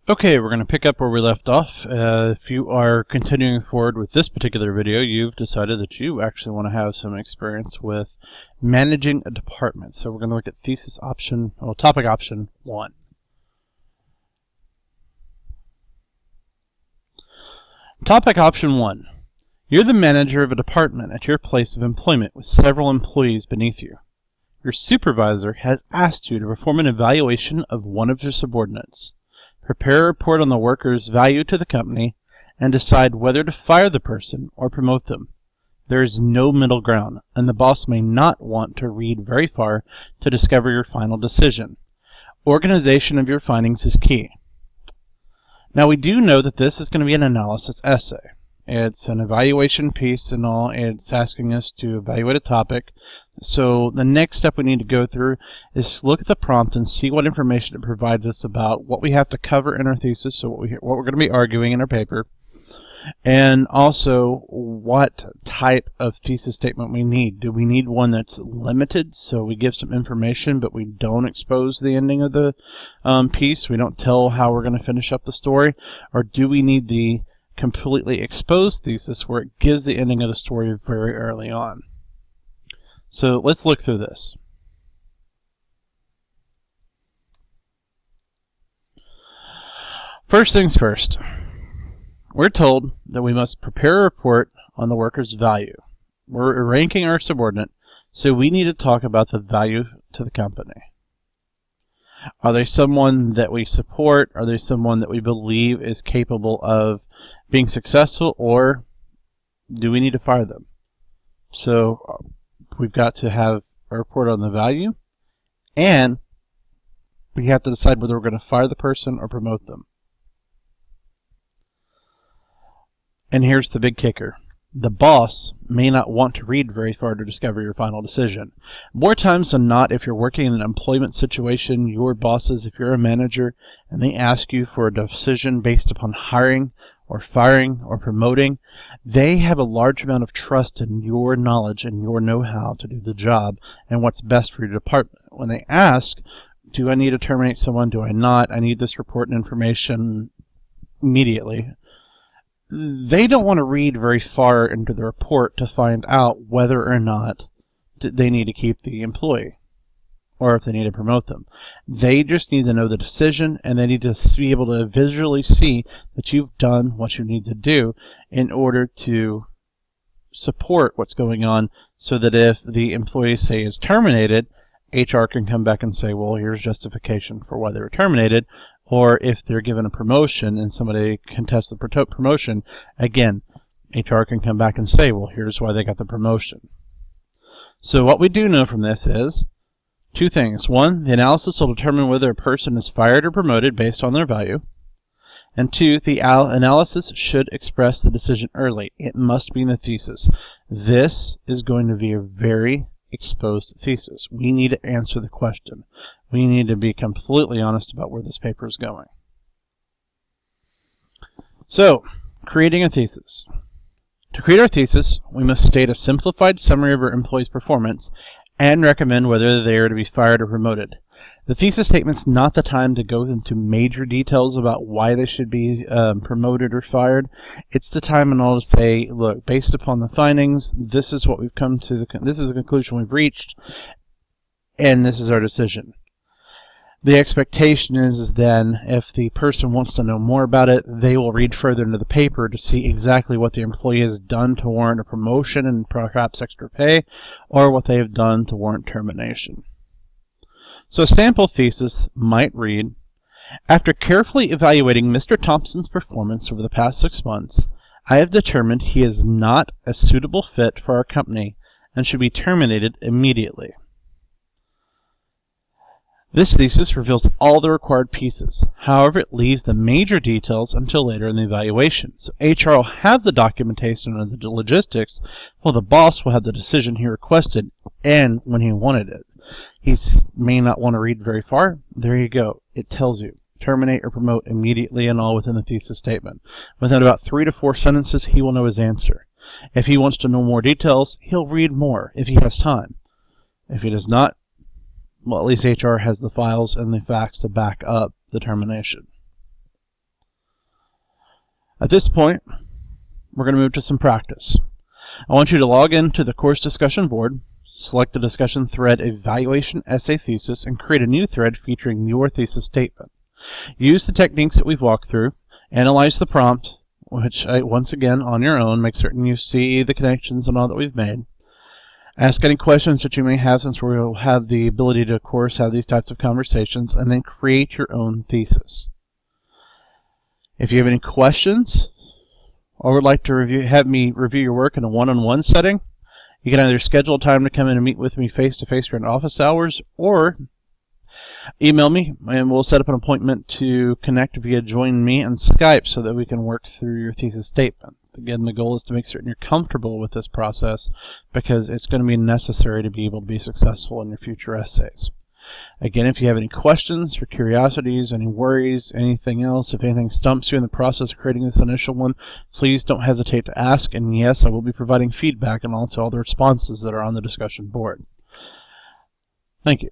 Okay, we're going to pick up where we left off. If you are continuing forward with this particular video, you've decided that you actually want to have some experience with managing a department. So we're going to look at thesis option, well, topic option 1. Topic option 1. You're the manager of a department at your place of employment with several employees beneath you. Your supervisor has asked you to perform an evaluation of one of your subordinates. Prepare a report on the worker's value to the company, and decide whether to fire the person or promote them. There is no middle ground, and the boss may not want to read very far to discover your final decision. Organization of your findings is key. Now we do know that this is going to be an analysis essay. It's an evaluation piece and all. It's asking us to evaluate a topic. So the next step we need to go through is look at the prompt and see what information it provides us about what we have to cover in our thesis, so what we're going to be arguing in our paper, and also what type of thesis statement we need. Do we need one that's limited, so we give some information but we don't expose the ending of the piece, we don't tell how we're going to finish up the story, or do we need the completely exposed thesis where it gives the ending of the story very early on? So let's look through this. First things first, we're told that we must prepare a report on the worker's value. We're ranking our subordinate, so we need to talk about the value to the company. Are they someone that we support? Are they someone that we believe is capable of being successful, or do we need to fire them? So we've got to have a report on the value, and we have to decide whether we're going to fire the person or promote them. And here's the big kicker. The boss may not want to read very far to discover your final decision. More times than not, if you're working in an employment situation, your bosses, if you're a manager, and they ask you for a decision based upon hiring or firing or promoting, they have a large amount of trust in your knowledge and your know-how to do the job and what's best for your department. When they ask, do I need to terminate someone, do I not, I need this report and information immediately, they don't want to read very far into the report to find out whether or not they need to keep the employee or if they need to promote them. They just need to know the decision, and they need to be able to visually see that you've done what you need to do in order to support what's going on, so that if the employee, say, is terminated, HR can come back and say, well, here's justification for why they were terminated. Or if they're given a promotion and somebody contests the promotion, again, HR can come back and say, well, here's why they got the promotion. So what we do know from this is two things. One, the analysis will determine whether a person is fired or promoted based on their value. And two, the analysis should express the decision early. It must be in the thesis. This is going to be a very exposed thesis. We need to answer the question. We need to be completely honest about where this paper is going. So, creating a thesis. To create our thesis, we must state a simplified summary of our employee's performance and recommend whether they are to be fired or promoted. The thesis statement's not the time to go into major details about why they should be promoted or fired. It's the time and all to say, look, based upon the findings, this is what we've come to, this is the conclusion we've reached, and this is our decision. The expectation is then, if the person wants to know more about it, they will read further into the paper to see exactly what the employee has done to warrant a promotion and perhaps extra pay, or what they have done to warrant termination. So a sample thesis might read, after carefully evaluating Mr. Thompson's performance over the past 6 months, I have determined he is not a suitable fit for our company and should be terminated immediately. This thesis reveals all the required pieces. However, it leaves the major details until later in the evaluation. So HR will have the documentation and the logistics, while the boss will have the decision he requested and when he wanted it. He may not want to read very far. There you go. It tells you. Terminate or promote immediately and all within the thesis statement. Within about 3 to 4 sentences, he will know his answer. If he wants to know more details, he'll read more if he has time. If he does not, well, at least HR has the files and the facts to back up the termination. At this point, we're going to move to some practice. I want you to log into the course discussion board, select the discussion thread Evaluation Essay Thesis, and create a new thread featuring your thesis statement. Use the techniques that we've walked through, analyze the prompt, which once again on your own, make certain you see the connections and all that we've made. Ask any questions that you may have, since we'll have the ability to, of course, have these types of conversations, and then create your own thesis. If you have any questions or would like to have me review your work in a one-on-one setting, you can either schedule a time to come in and meet with me face-to-face during office hours, or email me and we'll set up an appointment to connect via Join Me and Skype so that we can work through your thesis statement. Again, the goal is to make certain you're comfortable with this process, because it's going to be necessary to be able to be successful in your future essays. Again, if you have any questions or curiosities, any worries, anything else, if anything stumps you in the process of creating this initial one, please don't hesitate to ask. And yes, I will be providing feedback and also all the responses that are on the discussion board. Thank you.